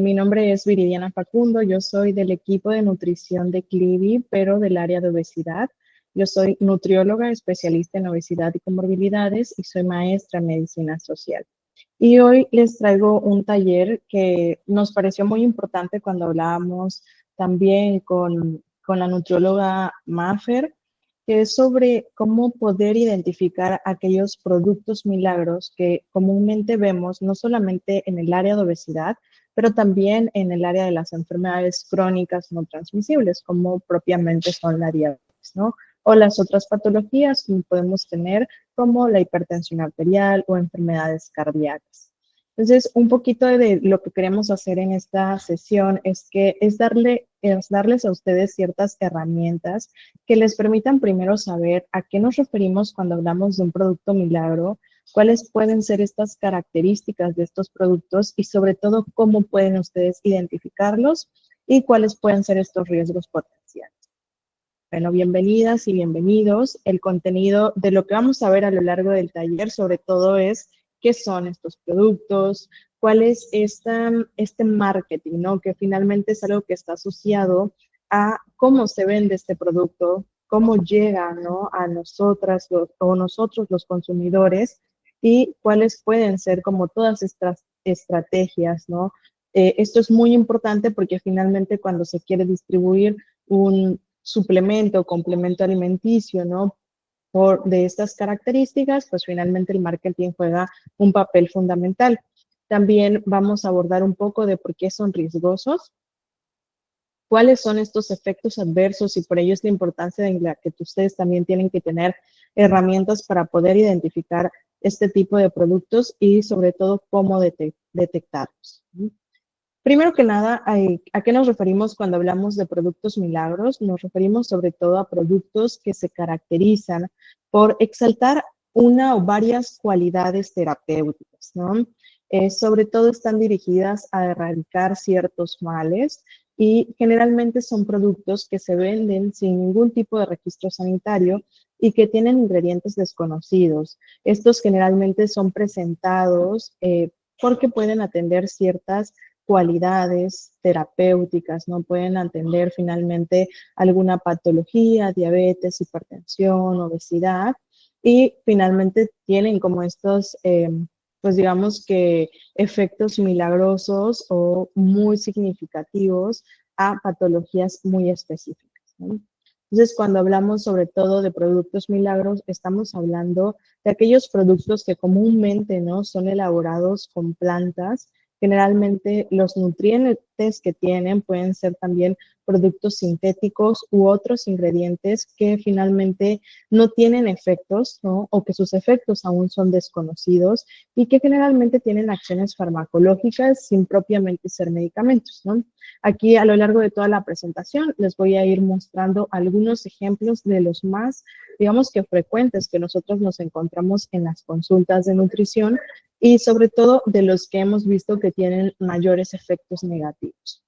Mi nombre es Viridiana Facundo, yo soy del equipo de nutrición de Clivi, pero del área de obesidad. Yo soy nutrióloga especialista en obesidad y comorbilidades y soy maestra en medicina social. Y hoy les traigo un taller que nos pareció muy importante cuando hablábamos también con la nutrióloga Mafer, que es sobre cómo poder identificar aquellos productos milagros que comúnmente vemos no solamente en el área de obesidad, pero también en el área de las enfermedades crónicas no transmisibles, como propiamente son la diabetes, ¿no? O las otras patologías que podemos tener, como la hipertensión arterial o enfermedades cardíacas. Entonces, un poquito de lo que queremos hacer en esta sesión es darles a ustedes ciertas herramientas que les permitan primero saber a qué nos referimos cuando hablamos de un producto milagro, cuáles pueden ser estas características de estos productos y sobre todo cómo pueden ustedes identificarlos y cuáles pueden ser estos riesgos potenciales. Bueno, bienvenidas y bienvenidos. El contenido de lo que vamos a ver a lo largo del taller sobre todo es qué son estos productos, cuál es este marketing, ¿no? Que finalmente es algo que está asociado a cómo se vende este producto, cómo llega, ¿no? A nosotras o nosotros los consumidores y cuáles pueden ser como todas estas estrategias, ¿no? Esto es muy importante porque finalmente cuando se quiere distribuir un suplemento o complemento alimenticio, ¿no? De estas características, pues finalmente el marketing juega un papel fundamental. También vamos a abordar un poco de por qué son riesgosos, cuáles son estos efectos adversos y por ello es la importancia de la que ustedes también tienen que tener herramientas para poder identificar este tipo de productos y sobre todo cómo detectarlos. Primero que nada, ¿a qué nos referimos cuando hablamos de productos milagros? Nos referimos sobre todo a productos que se caracterizan por exaltar una o varias cualidades terapéuticas, ¿no? Sobre todo están dirigidas a erradicar ciertos males y generalmente son productos que se venden sin ningún tipo de registro sanitario y que tienen ingredientes desconocidos. Estos generalmente son presentados porque pueden atender ciertas cualidades terapéuticas, ¿no? Pueden atender finalmente alguna patología, diabetes, hipertensión, obesidad, y finalmente tienen como estos, pues digamos que efectos milagrosos o muy significativos a patologías muy específicas, ¿no? Entonces, cuando hablamos sobre todo de productos milagros, estamos hablando de aquellos productos que comúnmente, ¿no? Son elaborados con plantas. Generalmente los nutrientes que tienen pueden ser también productos sintéticos u otros ingredientes que finalmente no tienen efectos, ¿no? O que sus efectos aún son desconocidos y que generalmente tienen acciones farmacológicas sin propiamente ser medicamentos, ¿no? Aquí a lo largo de toda la presentación les voy a ir mostrando algunos ejemplos de los más, digamos que frecuentes que nosotros nos encontramos en las consultas de nutrición y sobre todo de los que hemos visto que tienen mayores efectos negativos.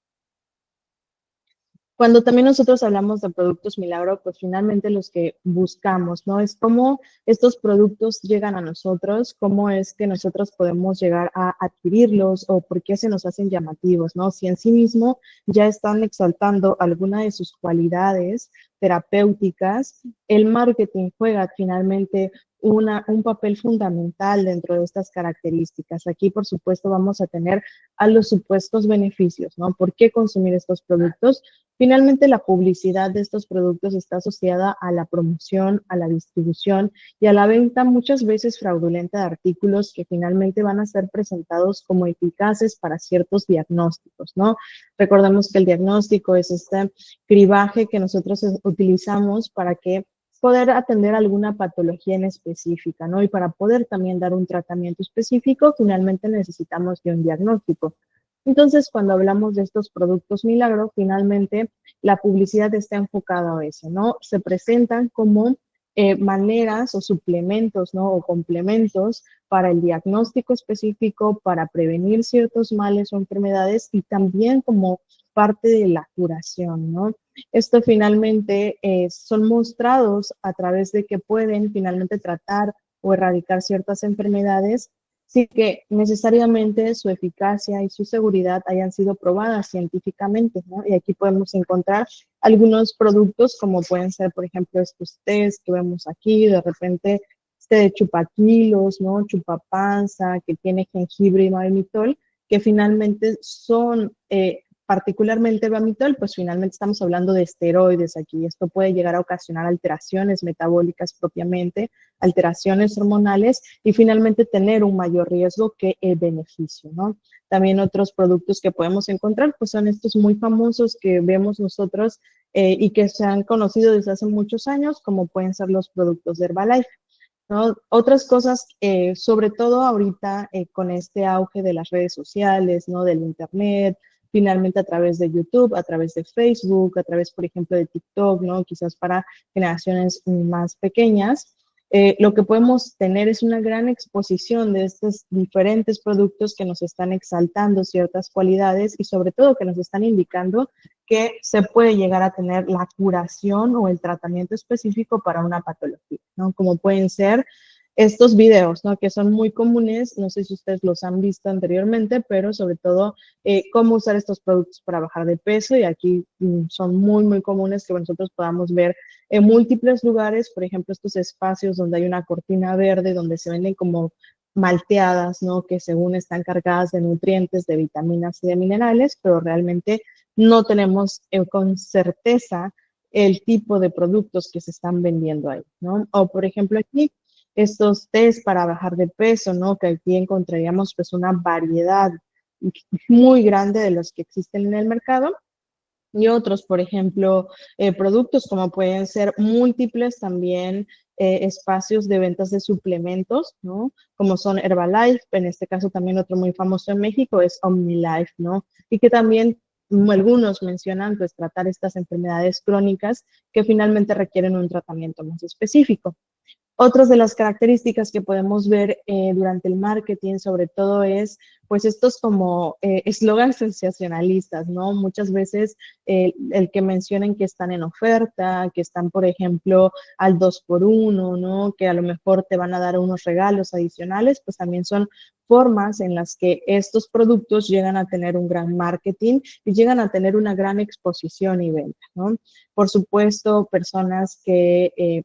Cuando también nosotros hablamos de productos milagro, pues finalmente los que buscamos, ¿no? Es cómo estos productos llegan a nosotros, cómo es que nosotros podemos llegar a adquirirlos o por qué se nos hacen llamativos, ¿no? Si en sí mismo ya están exaltando alguna de sus cualidades terapéuticas, el marketing juega finalmente un papel fundamental dentro de estas características. Aquí, por supuesto, vamos a tener a los supuestos beneficios, ¿no? ¿Por qué consumir estos productos? Finalmente, la publicidad de estos productos está asociada a la promoción, a la distribución y a la venta muchas veces fraudulenta de artículos que finalmente van a ser presentados como eficaces para ciertos diagnósticos, ¿no? Recordemos que el diagnóstico es este cribaje que nosotros utilizamos para que poder atender alguna patología en específica, ¿no? Y para poder también dar un tratamiento específico, finalmente necesitamos de un diagnóstico. Entonces, cuando hablamos de estos productos milagro, finalmente la publicidad está enfocada a eso, ¿no? Se presentan como maneras o suplementos, ¿no? O complementos para el diagnóstico específico, para prevenir ciertos males o enfermedades y también como parte de la curación, ¿no? Esto finalmente son mostrados a través de que pueden finalmente tratar o erradicar ciertas enfermedades sin que necesariamente su eficacia y su seguridad hayan sido probadas científicamente, ¿no? Y aquí podemos encontrar algunos productos como pueden ser, por ejemplo, estos test que vemos aquí, de repente este de chupaquilos, ¿no? Chupapanza, que tiene jengibre y malitol, que finalmente son, particularmente el bamitol, pues finalmente estamos hablando de esteroides aquí. Esto puede llegar a ocasionar alteraciones metabólicas propiamente, alteraciones hormonales y finalmente tener un mayor riesgo que el beneficio, ¿no? También otros productos que podemos encontrar, pues son estos muy famosos que vemos nosotros y que se han conocido desde hace muchos años, como pueden ser los productos de Herbalife, ¿no? Otras cosas, sobre todo ahorita con este auge de las redes sociales, ¿no? Del internet, finalmente a través de YouTube, a través de Facebook, a través, por ejemplo, de TikTok, ¿no? Quizás para generaciones más pequeñas. Lo que podemos tener es una gran exposición de estos diferentes productos que nos están exaltando ciertas cualidades y sobre todo que nos están indicando que se puede llegar a tener la curación o el tratamiento específico para una patología, ¿no? Como pueden ser estos videos, ¿no? Que son muy comunes, no sé si ustedes los han visto anteriormente, pero sobre todo cómo usar estos productos para bajar de peso y aquí son muy, muy comunes que nosotros podamos ver en múltiples lugares, por ejemplo, estos espacios donde hay una cortina verde, donde se venden como malteadas, ¿no? Que según están cargadas de nutrientes, de vitaminas y de minerales, pero realmente no tenemos con certeza el tipo de productos que se están vendiendo ahí, ¿no? O por ejemplo aquí, estos test para bajar de peso, ¿no? Que aquí encontraríamos pues una variedad muy grande de los que existen en el mercado y otros, por ejemplo, productos como pueden ser múltiples también espacios de ventas de suplementos, ¿no? Como son Herbalife, en este caso también otro muy famoso en México es OmniLife, ¿no? Y que también algunos mencionan pues tratar estas enfermedades crónicas que finalmente requieren un tratamiento más específico. Otras de las características que podemos ver durante el marketing, sobre todo, es pues estos como eslogans sensacionalistas, ¿no? Muchas veces el que mencionen que están en oferta, que están, por ejemplo, al 2 por 1, ¿no? Que a lo mejor te van a dar unos regalos adicionales, pues también son formas en las que estos productos llegan a tener un gran marketing y llegan a tener una gran exposición y venta, ¿no? Por supuesto, personas que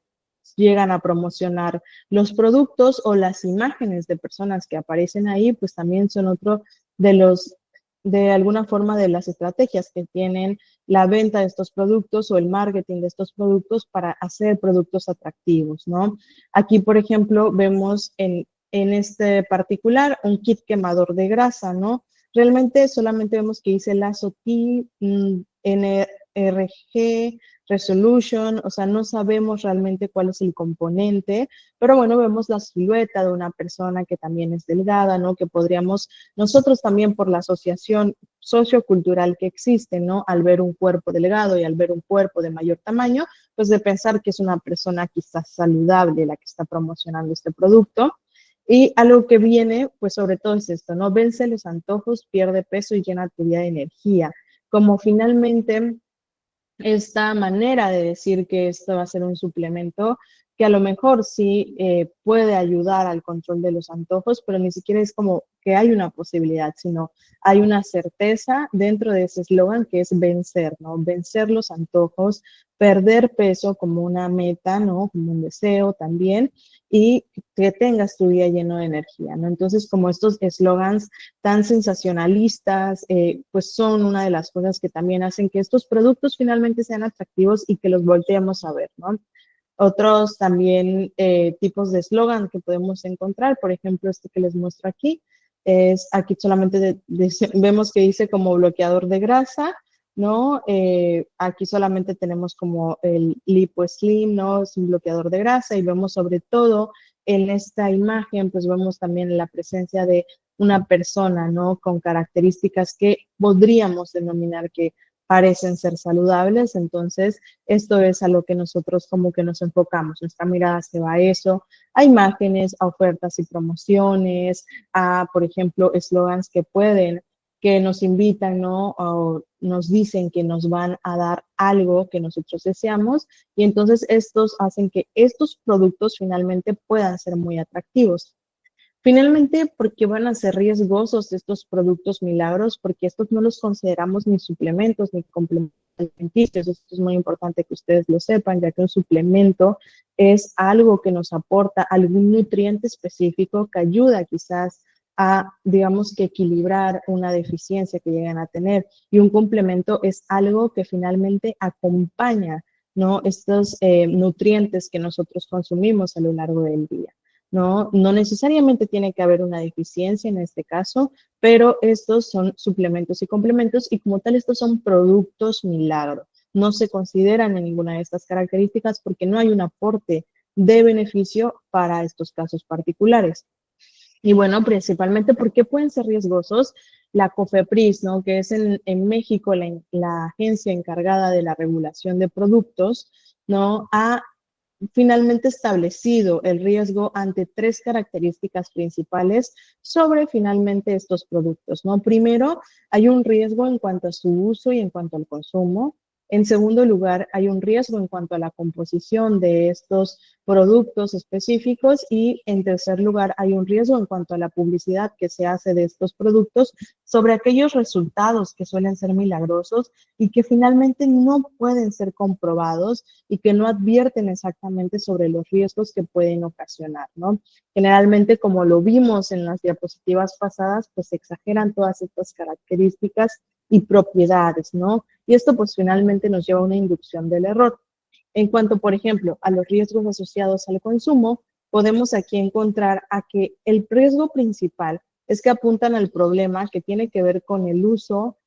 llegan a promocionar los productos o las imágenes de personas que aparecen ahí, pues también son otro de los, de alguna forma, de las estrategias que tienen la venta de estos productos o el marketing de estos productos para hacer productos atractivos, ¿no? Aquí, por ejemplo, vemos en este particular un kit quemador de grasa, ¿no? Realmente solamente vemos que dice Lazo T, NRG, Resolution, o sea, no sabemos realmente cuál es el componente, pero bueno, vemos la silueta de una persona que también es delgada, ¿no? Que podríamos nosotros también por la asociación sociocultural que existe, ¿no? Al ver un cuerpo delgado y al ver un cuerpo de mayor tamaño, pues de pensar que es una persona quizás saludable la que está promocionando este producto. Y algo que viene, pues sobre todo es esto, ¿no? Vence los antojos, pierde peso y llena tu vida de energía. Como finalmente esta manera de decir que esto va a ser un suplemento que a lo mejor sí puede ayudar al control de los antojos, pero ni siquiera es como que hay una posibilidad, sino hay una certeza dentro de ese eslogan que es vencer, ¿no? Vencer los antojos, perder peso como una meta, ¿no? Como un deseo también, y que tengas tu día lleno de energía, ¿no? Entonces, como estos eslogans tan sensacionalistas, pues son una de las cosas que también hacen que estos productos finalmente sean atractivos y que los volteemos a ver, ¿no? Otros también tipos de eslogan que podemos encontrar, por ejemplo, este que les muestro aquí, es aquí solamente vemos que dice como bloqueador de grasa, ¿no? Aquí solamente tenemos como el Lipo Slim, ¿no? Es un bloqueador de grasa y vemos sobre todo en esta imagen, pues vemos también la presencia de una persona, ¿no? Con características que podríamos denominar que parecen ser saludables, entonces esto es a lo que nosotros como que nos enfocamos, nuestra mirada se va a eso, a imágenes, a ofertas y promociones, a, por ejemplo, eslogans que pueden, que nos invitan, ¿no? O nos dicen que nos van a dar algo que nosotros deseamos y entonces estos hacen que estos productos finalmente puedan ser muy atractivos. Finalmente, ¿por qué van a ser riesgosos estos productos milagros? Porque estos no los consideramos ni suplementos ni complementos alimenticios. Esto es muy importante que ustedes lo sepan, ya que un suplemento es algo que nos aporta algún nutriente específico que ayuda quizás a, digamos, que equilibrar una deficiencia que llegan a tener. Y un complemento es algo que finalmente acompaña, ¿no? Estos nutrientes que nosotros consumimos a lo largo del día. ¿No? No necesariamente tiene que haber una deficiencia en este caso, pero estos son suplementos y complementos y como tal estos son productos milagro. No se consideran en ninguna de estas características porque no hay un aporte de beneficio para estos casos particulares. Y bueno, principalmente, ¿por qué pueden ser riesgosos? La COFEPRIS, ¿no? Que es en México la agencia encargada de la regulación de productos, ¿no? Ha finalmente establecido el riesgo ante tres características principales sobre finalmente estos productos, ¿no? Primero, hay un riesgo en cuanto a su uso y en cuanto al consumo. En segundo lugar, hay un riesgo en cuanto a la composición de estos productos específicos y en tercer lugar, hay un riesgo en cuanto a la publicidad que se hace de estos productos sobre aquellos resultados que suelen ser milagrosos y que finalmente no pueden ser comprobados y que no advierten exactamente sobre los riesgos que pueden ocasionar, ¿no? Generalmente, como lo vimos en las diapositivas pasadas, pues se exageran todas estas características y propiedades, ¿no? Y esto pues finalmente nos lleva a una inducción del error. En cuanto, por ejemplo, a los riesgos asociados al consumo, podemos aquí encontrar a que el riesgo principal es que apuntan al problema que tiene que ver con el uso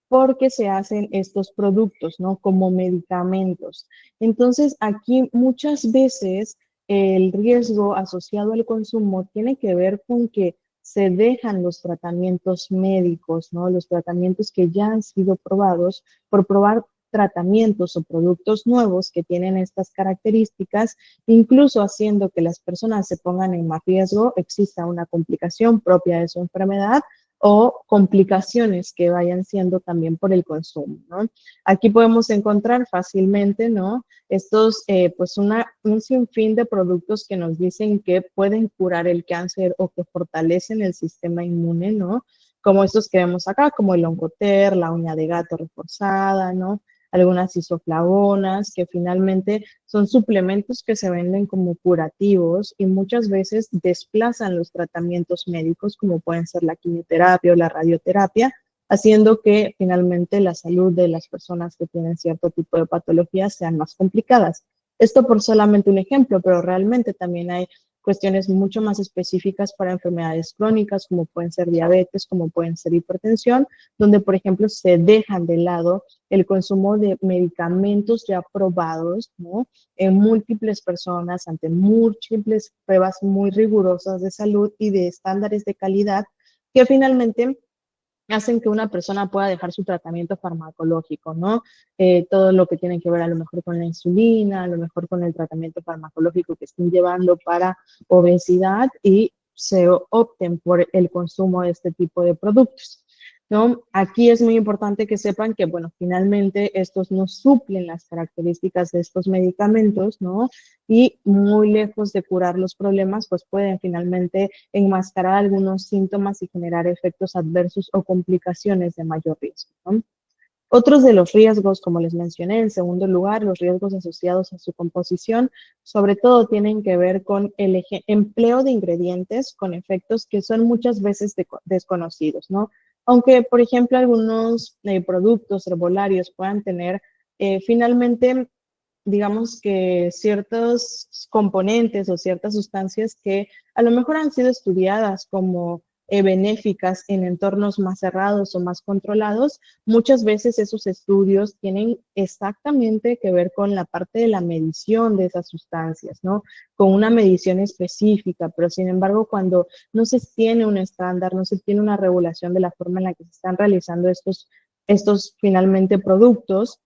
porque se hacen estos productos, ¿no? Como medicamentos. Entonces, aquí muchas veces el riesgo asociado al consumo tiene que ver con que se dejan los tratamientos médicos, ¿no? Los tratamientos que ya han sido probados por probar tratamientos o productos nuevos que tienen estas características, incluso haciendo que las personas se pongan en más riesgo, exista una complicación propia de su enfermedad o complicaciones que vayan siendo también por el consumo, ¿no? Aquí podemos encontrar fácilmente, ¿no? Estos, pues un sinfín de productos que nos dicen que pueden curar el cáncer o que fortalecen el sistema inmune, ¿no? Como estos que vemos acá, como el Oncoter, la uña de gato reforzada, ¿no? Algunas isoflavonas, que finalmente son suplementos que se venden como curativos y muchas veces desplazan los tratamientos médicos, como pueden ser la quimioterapia o la radioterapia, haciendo que finalmente la salud de las personas que tienen cierto tipo de patologías sean más complicadas. Esto por solamente un ejemplo, pero realmente también hay cuestiones mucho más específicas para enfermedades crónicas, como pueden ser diabetes, como pueden ser hipertensión, donde, por ejemplo, se dejan de lado el consumo de medicamentos ya probados, ¿no? En múltiples personas, ante múltiples pruebas muy rigurosas de salud y de estándares de calidad, que finalmente hacen que una persona pueda dejar su tratamiento farmacológico, ¿no? Todo lo que tiene que ver a lo mejor con la insulina, a lo mejor con el tratamiento farmacológico que estén llevando para obesidad y se opten por el consumo de este tipo de productos, ¿no? Aquí es muy importante que sepan que, bueno, finalmente estos no suplen las características de estos medicamentos, ¿no? Y muy lejos de curar los problemas, pues pueden finalmente enmascarar algunos síntomas y generar efectos adversos o complicaciones de mayor riesgo, ¿no? Otros de los riesgos, como les mencioné, en segundo lugar, los riesgos asociados a su composición, sobre todo tienen que ver con el empleo de ingredientes con efectos que son muchas veces desconocidos, ¿no? Aunque, por ejemplo, algunos productos herbolarios puedan tener finalmente digamos que ciertos componentes o ciertas sustancias que a lo mejor han sido estudiadas como benéficas en entornos más cerrados o más controlados, muchas veces esos estudios tienen exactamente que ver con la parte de la medición de esas sustancias, ¿no? Con una medición específica, pero sin embargo, cuando no se tiene un estándar, no se tiene una regulación de la forma en la que se están realizando estos finalmente productos,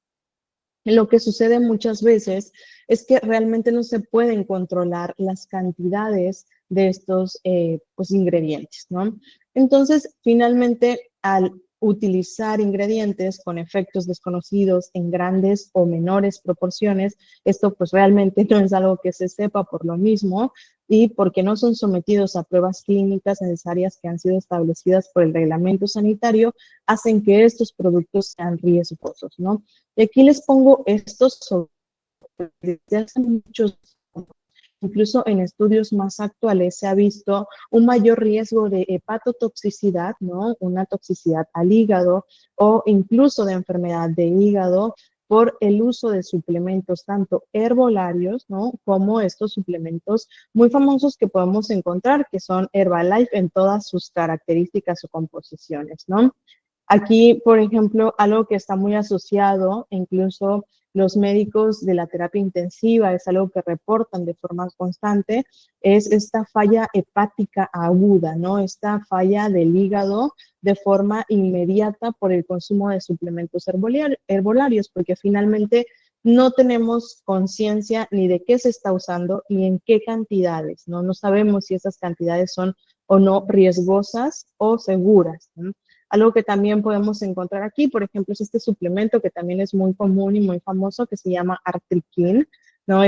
lo que sucede muchas veces es que realmente no se pueden controlar las cantidades de estos pues, ingredientes, ¿no? Entonces, finalmente, al utilizar ingredientes con efectos desconocidos en grandes o menores proporciones. Esto pues realmente no es algo que se sepa por lo mismo y porque no son sometidos a pruebas clínicas necesarias que han sido establecidas por el reglamento sanitario, hacen que estos productos sean riesgosos, ¿no? Y aquí les pongo estos sobre desde hace muchos años. Incluso en estudios más actuales se ha visto un mayor riesgo de hepatotoxicidad, ¿no? Una toxicidad al hígado o incluso de enfermedad de hígado por el uso de suplementos tanto herbolarios, ¿no? Como estos suplementos muy famosos que podemos encontrar, que son Herbalife en todas sus características o composiciones, ¿no? Aquí, por ejemplo, algo que está muy asociado, incluso los médicos de la terapia intensiva, es algo que reportan de forma constante, es esta falla hepática aguda, ¿no? Esta falla del hígado de forma inmediata por el consumo de suplementos herbolarios, porque finalmente no tenemos conciencia ni de qué se está usando ni en qué cantidades, ¿no? No sabemos si esas cantidades son o no riesgosas o seguras, ¿no? Algo que también podemos encontrar aquí, por ejemplo, es este suplemento que también es muy común y muy famoso que se llama Artrikin, ¿no?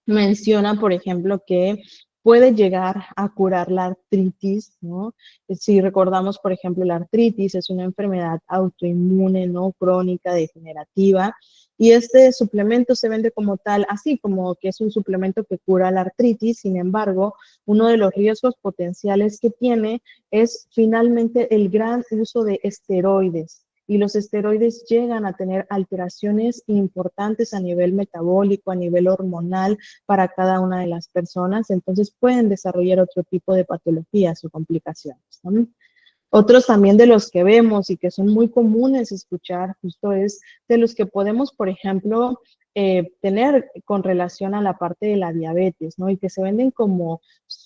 Menciona, por ejemplo, que puede llegar a curar la artritis, ¿no? Si recordamos, por ejemplo, la artritis es una enfermedad autoinmune, ¿no? Crónica, degenerativa, y este suplemento se vende como tal, así como que es un suplemento que cura la artritis. Sin embargo, uno de los riesgos potenciales que tiene es finalmente el gran uso de esteroides. Y los esteroides llegan a tener alteraciones importantes a nivel metabólico, a nivel hormonal para cada una de las personas, entonces pueden desarrollar otro tipo de patologías o complicaciones, ¿no? Otros también de los que vemos y que son muy comunes escuchar justo es de los que podemos, por ejemplo, tener con relación a la parte de la diabetes, ¿no? Y que se venden como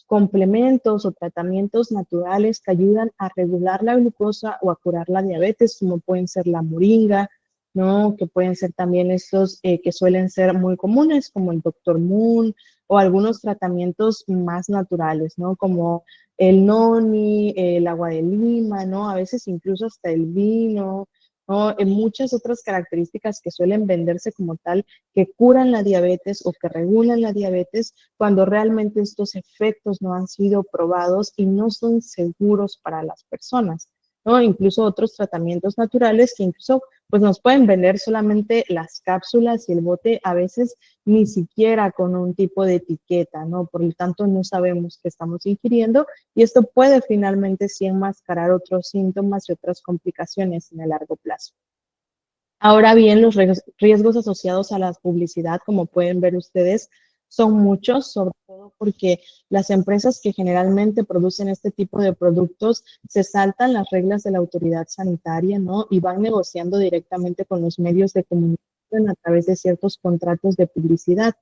complementos o tratamientos naturales que ayudan a regular la glucosa o a curar la diabetes, como pueden ser la moringa, ¿no? Que pueden ser también estos que suelen ser muy comunes, como el Dr. Moon, o algunos tratamientos más naturales, ¿no? Como el noni, el agua de lima, ¿no? A veces incluso hasta el vino, ¿no? En muchas otras características que suelen venderse como tal, que curan la diabetes o que regulan la diabetes, cuando realmente estos efectos no han sido probados y no son seguros para las personas, ¿no? Incluso otros tratamientos naturales que incluso pues nos pueden vender solamente las cápsulas y el bote, a veces ni siquiera con un tipo de etiqueta, ¿no? Por lo tanto, no sabemos qué estamos ingiriendo y esto puede finalmente sí enmascarar otros síntomas y otras complicaciones en el largo plazo. Ahora bien, los riesgos asociados a la publicidad, como pueden ver ustedes, son muchos, sobre todo porque las empresas que generalmente producen este tipo de productos se saltan las reglas de la autoridad sanitaria, ¿no? Y van negociando directamente con los medios de comunicación a través de ciertos contratos de publicidad.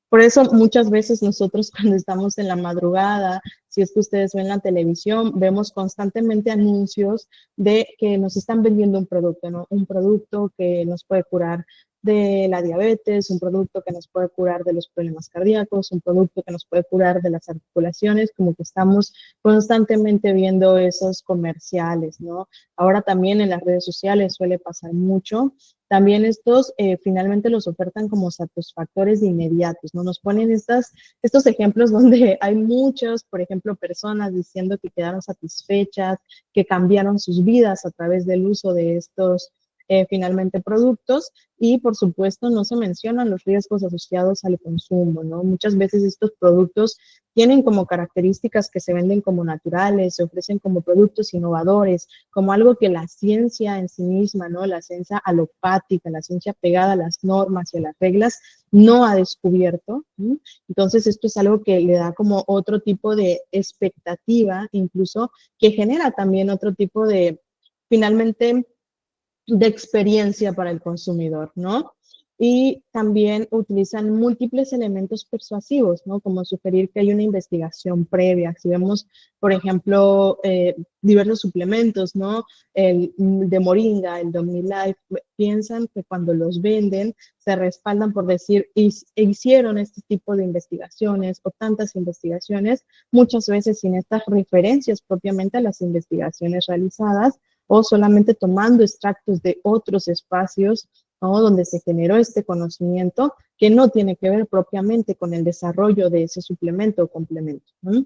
Por eso muchas veces nosotros cuando estamos en la madrugada, si es que ustedes ven la televisión, vemos constantemente anuncios de que nos están vendiendo un producto, ¿no? Un producto que nos puede curar de la diabetes, un producto que nos puede curar de los problemas cardíacos, un producto que nos puede curar de las articulaciones, como que estamos constantemente viendo esos comerciales, ¿no? Ahora también en las redes sociales suele pasar mucho. También estos finalmente los ofertan como satisfactores de inmediatos, ¿no? Nos ponen estos ejemplos donde hay muchos, por ejemplo, personas diciendo que quedaron satisfechas, que cambiaron sus vidas a través del uso de estos finalmente productos y por supuesto no se mencionan los riesgos asociados al consumo, ¿no? Muchas veces estos productos tienen como características que se venden como naturales, se ofrecen como productos innovadores, como algo que la ciencia en sí misma, ¿no? La ciencia alopática, la ciencia pegada a las normas y a las reglas, no ha descubierto, ¿sí? Entonces esto es algo que le da como otro tipo de expectativa, incluso que genera también otro tipo de, finalmente, de experiencia para el consumidor, ¿no? Y también utilizan múltiples elementos persuasivos, ¿no? Como sugerir que hay una investigación previa. Si vemos, por ejemplo, diversos suplementos, ¿no? El de Moringa, el DomniLife, piensan que cuando los venden se respaldan por decir, hicieron este tipo de investigaciones o tantas investigaciones, muchas veces sin estas referencias propiamente a las investigaciones realizadas, o solamente tomando extractos de otros espacios, ¿no?, donde se generó este conocimiento que no tiene que ver propiamente con el desarrollo de ese suplemento o complemento, ¿no?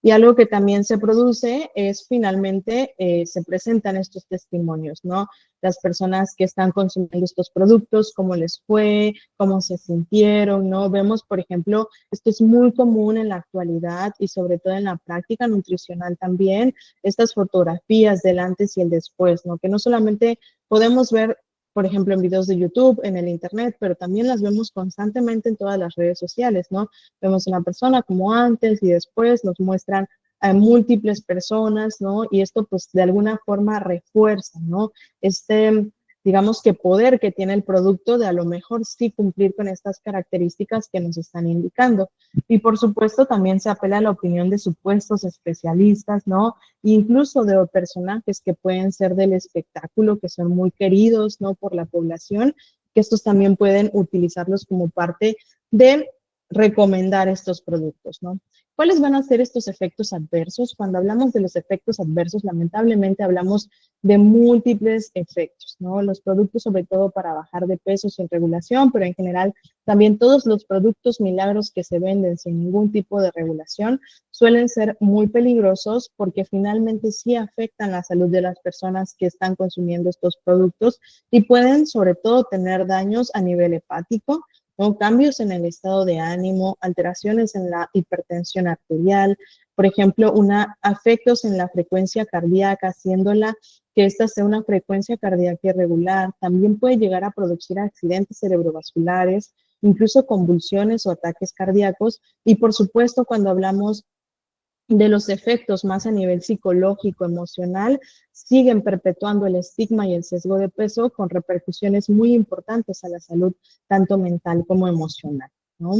Y algo que también se produce es finalmente se presentan estos testimonios, ¿no? Las personas que están consumiendo estos productos, cómo les fue, cómo se sintieron, ¿no? Vemos, por ejemplo, esto es muy común en la actualidad y sobre todo en la práctica nutricional también, estas fotografías del antes y el después, ¿no? Que no solamente podemos ver, por ejemplo, en videos de YouTube, en el Internet, pero también las vemos constantemente en todas las redes sociales, ¿no? Vemos una persona como antes y después, nos muestran a múltiples personas, ¿no? Y esto pues de alguna forma refuerza, ¿no? Este, digamos que poder que tiene el producto de a lo mejor sí cumplir con estas características que nos están indicando. Y por supuesto también se apela a la opinión de supuestos especialistas, ¿no? Incluso de personajes que pueden ser del espectáculo, que son muy queridos, ¿no?, por la población, que estos también pueden utilizarlos como parte de recomendar estos productos, ¿no? ¿Cuáles van a ser estos efectos adversos? Cuando hablamos de los efectos adversos, lamentablemente hablamos de múltiples efectos, ¿no? Los productos, sobre todo para bajar de peso sin regulación, pero en general también todos los productos milagros que se venden sin ningún tipo de regulación suelen ser muy peligrosos porque finalmente sí afectan la salud de las personas que están consumiendo estos productos y pueden sobre todo tener daños a nivel hepático, ¿no?, cambios en el estado de ánimo, alteraciones en la hipertensión arterial, por ejemplo, afectos en la frecuencia cardíaca, haciéndola que esta sea una frecuencia cardíaca irregular. También puede llegar a producir accidentes cerebrovasculares, incluso convulsiones o ataques cardíacos. Y por supuesto, cuando hablamos de los efectos más a nivel psicológico, emocional, siguen perpetuando el estigma y el sesgo de peso con repercusiones muy importantes a la salud, tanto mental como emocional, ¿no?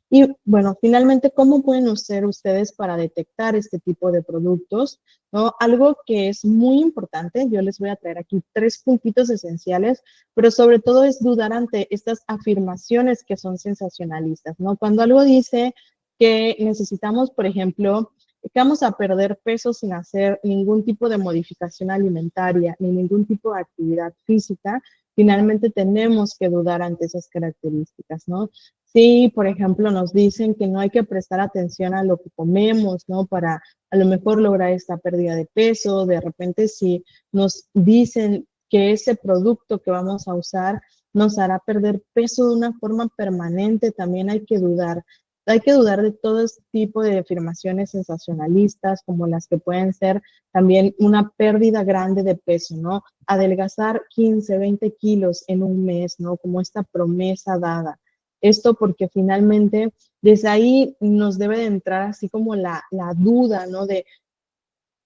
Y bueno, finalmente, ¿cómo pueden hacer ustedes para detectar este tipo de productos, ¿no? Algo que es muy importante, yo les voy a traer aquí 3 puntitos esenciales, pero sobre todo es dudar ante estas afirmaciones que son sensacionalistas, ¿no? Cuando algo dice que necesitamos, por ejemplo, que vamos a perder peso sin hacer ningún tipo de modificación alimentaria ni ningún tipo de actividad física, finalmente tenemos que dudar ante esas características, ¿no? Sí, por ejemplo, nos dicen que no hay que prestar atención a lo que comemos, ¿no? Para a lo mejor lograr esta pérdida de peso. De repente, si nos dicen que ese producto que vamos a usar nos hará perder peso de una forma permanente, también hay que dudar. Hay que dudar de todo este tipo de afirmaciones sensacionalistas, como las que pueden ser también una pérdida grande de peso, ¿no? Adelgazar 15, 20 kilos en un mes, ¿no? Como esta promesa dada. Esto porque finalmente desde ahí nos debe de entrar así como la duda, ¿no? De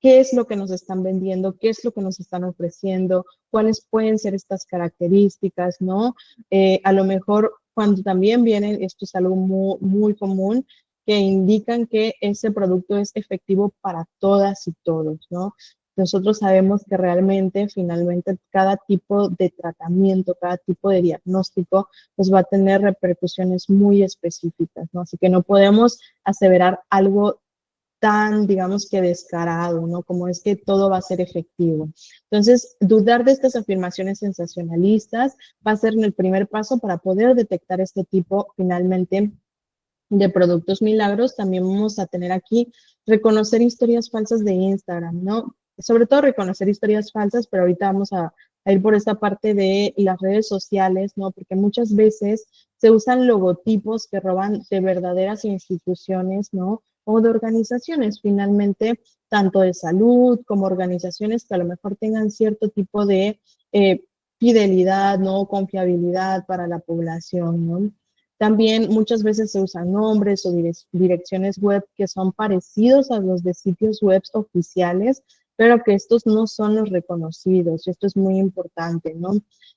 qué es lo que nos están vendiendo, qué es lo que nos están ofreciendo, cuáles pueden ser estas características, ¿no? A lo mejor cuando también vienen, esto es algo muy, muy común, que indican que ese producto es efectivo para todas y todos, ¿no? Nosotros sabemos que realmente, finalmente, cada tipo de tratamiento, cada tipo de diagnóstico, pues va a tener repercusiones muy específicas, ¿no? Así que no podemos aseverar algo tan, digamos que descarado, ¿no? Como es que todo va a ser efectivo. Entonces, dudar de estas afirmaciones sensacionalistas va a ser el primer paso para poder detectar este tipo, finalmente, de productos milagros. También vamos a tener aquí reconocer historias falsas de Instagram, ¿no? Sobre todo reconocer historias falsas, pero ahorita vamos a ir por esta parte de las redes sociales, ¿no? Porque muchas veces se usan logotipos que roban de verdaderas instituciones, ¿no? O de organizaciones, finalmente, tanto de salud como organizaciones que a lo mejor tengan cierto tipo de fidelidad, ¿no? Confiabilidad para la población, ¿no? También muchas veces se usan nombres o direcciones web que son parecidos a los de sitios web oficiales, pero que estos no son los reconocidos, y esto es muy importante, ¿no?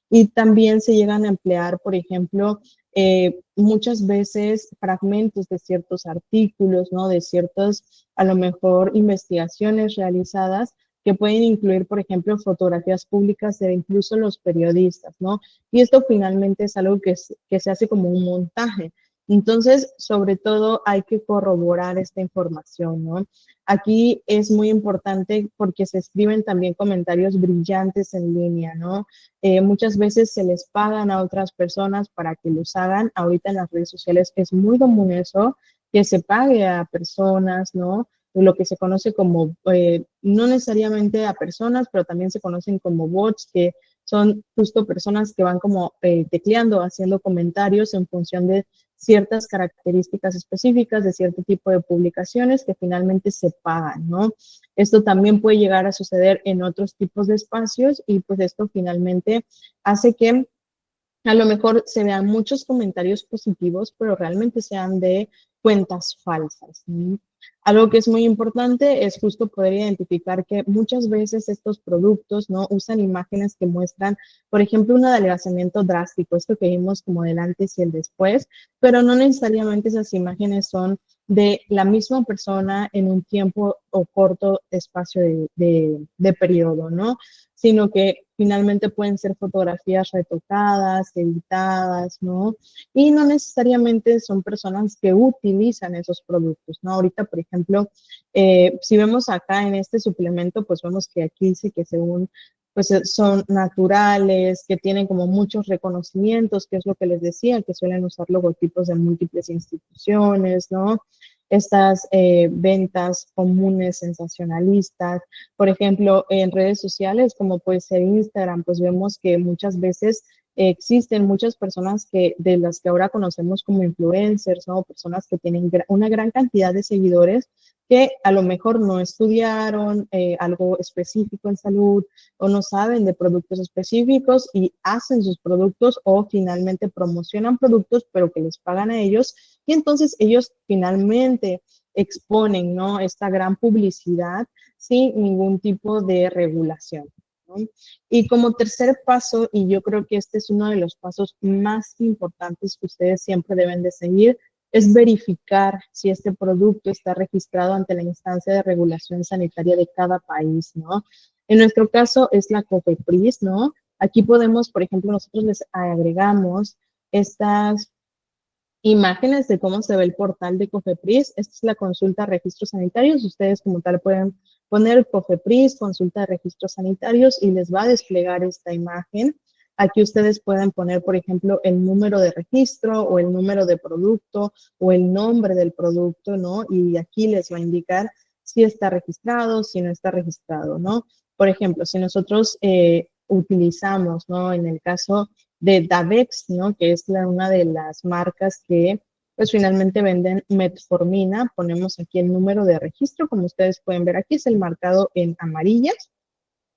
Y también se llegan a emplear, por ejemplo, muchas veces fragmentos de ciertos artículos, ¿no? De ciertas, a lo mejor, investigaciones realizadas que pueden incluir, por ejemplo, fotografías públicas de incluso los periodistas, ¿no? Y esto finalmente es algo que se hace como un montaje. Entonces, sobre todo hay que corroborar esta información, ¿no? Aquí es muy importante porque se escriben también comentarios brillantes en línea, ¿no? Muchas veces se les pagan a otras personas para que los hagan. Ahorita en las redes sociales es muy común eso, que se pague a personas, ¿no? Lo que se conoce como, no necesariamente a personas, pero también se conocen como bots, que son justo personas que van como tecleando, haciendo comentarios en función de ciertas características específicas de cierto tipo de publicaciones que finalmente se pagan, ¿no? Esto también puede llegar a suceder en otros tipos de espacios y pues esto finalmente hace que a lo mejor se vean muchos comentarios positivos, pero realmente sean de cuentas falsas, ¿sí? Algo que es muy importante es justo poder identificar que muchas veces estos productos, ¿no? Usan imágenes que muestran, por ejemplo, un adelgazamiento drástico, esto que vimos como del antes y el después, pero no necesariamente esas imágenes son de la misma persona en un tiempo o corto espacio de periodo, ¿no? Sino que finalmente pueden ser fotografías retocadas, editadas, ¿no? Y no necesariamente son personas que utilizan esos productos, ¿no? Ahorita, por ejemplo, si vemos acá en este suplemento, pues vemos que aquí dice que según pues son naturales, que tienen como muchos reconocimientos, que es lo que les decía, que suelen usar logotipos de múltiples instituciones, ¿no? Estas ventas comunes, sensacionalistas. Por ejemplo, en redes sociales, como puede ser Instagram, pues vemos que muchas veces existen muchas personas que de las que ahora conocemos como influencers, ¿no? Personas que tienen una gran cantidad de seguidores que a lo mejor no estudiaron algo específico en salud o no saben de productos específicos y hacen sus productos o finalmente promocionan productos, pero que les pagan a ellos y entonces ellos finalmente exponen, ¿no? Esta gran publicidad sin ningún tipo de regulación, ¿no? Y como tercer paso, y yo creo que este es uno de los pasos más importantes que ustedes siempre deben de seguir, es verificar si este producto está registrado ante la instancia de regulación sanitaria de cada país, ¿no? En nuestro caso es la COFEPRIS, ¿no? Aquí podemos, por ejemplo, nosotros les agregamos estas imágenes de cómo se ve el portal de COFEPRIS. Esta es la consulta de registros sanitarios. Ustedes como tal pueden poner COFEPRIS, consulta de registros sanitarios y les va a desplegar esta imagen. Aquí ustedes pueden poner, por ejemplo, el número de registro o el número de producto o el nombre del producto, ¿no? Y aquí les va a indicar si está registrado, si no está registrado, ¿no? Por ejemplo, si nosotros utilizamos, ¿no? En el caso de Davex, ¿no? Que es una de las marcas que pues finalmente venden metformina. Ponemos aquí el número de registro, como ustedes pueden ver aquí, es el marcado en amarillas,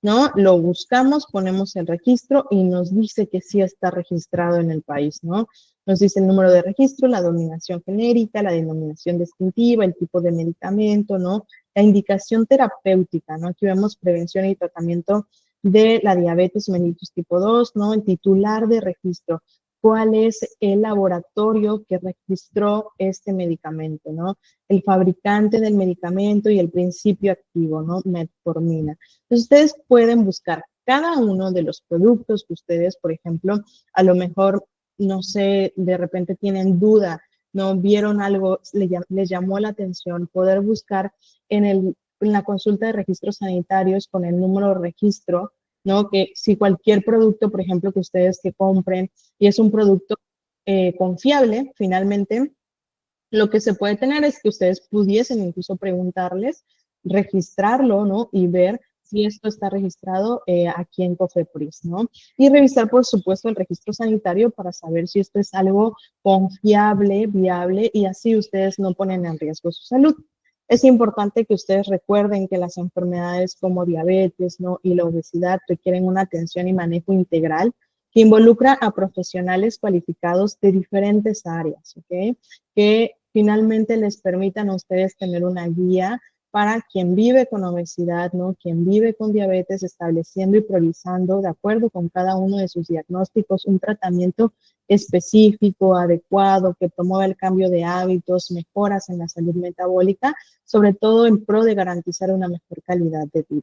¿no? Lo buscamos, ponemos el registro y nos dice que sí está registrado en el país, ¿no? Nos dice el número de registro, la denominación genérica, la denominación distintiva, el tipo de medicamento, ¿no? La indicación terapéutica, ¿no? Aquí vemos prevención y tratamiento de la diabetes mellitus tipo 2, ¿no? El titular de registro, cuál es el laboratorio que registró este medicamento, ¿no? El fabricante del medicamento y el principio activo, ¿no? Metformina. Entonces, ustedes pueden buscar cada uno de los productos que ustedes, por ejemplo, a lo mejor, no sé, de repente tienen duda, no vieron algo, les llamó la atención, poder buscar en la consulta de registros sanitarios con el número de registro, ¿no? Que si cualquier producto, por ejemplo, que ustedes que compren y es un producto confiable, finalmente, lo que se puede tener es que ustedes pudiesen incluso preguntarles, registrarlo, ¿no? Y ver si esto está registrado aquí en COFEPRIS, ¿no? Y revisar, por supuesto, el registro sanitario para saber si esto es algo confiable, viable, y así ustedes no ponen en riesgo su salud. Es importante que ustedes recuerden que las enfermedades como diabetes, ¿no? Y la obesidad requieren una atención y manejo integral que involucra a profesionales cualificados de diferentes áreas, ¿ok? Que finalmente les permitan a ustedes tener una guía para quien vive con obesidad, ¿no? Quien vive con diabetes, estableciendo y priorizando de acuerdo con cada uno de sus diagnósticos un tratamiento específico, adecuado, que promueva el cambio de hábitos, mejoras en la salud metabólica, sobre todo en pro de garantizar una mejor calidad de vida.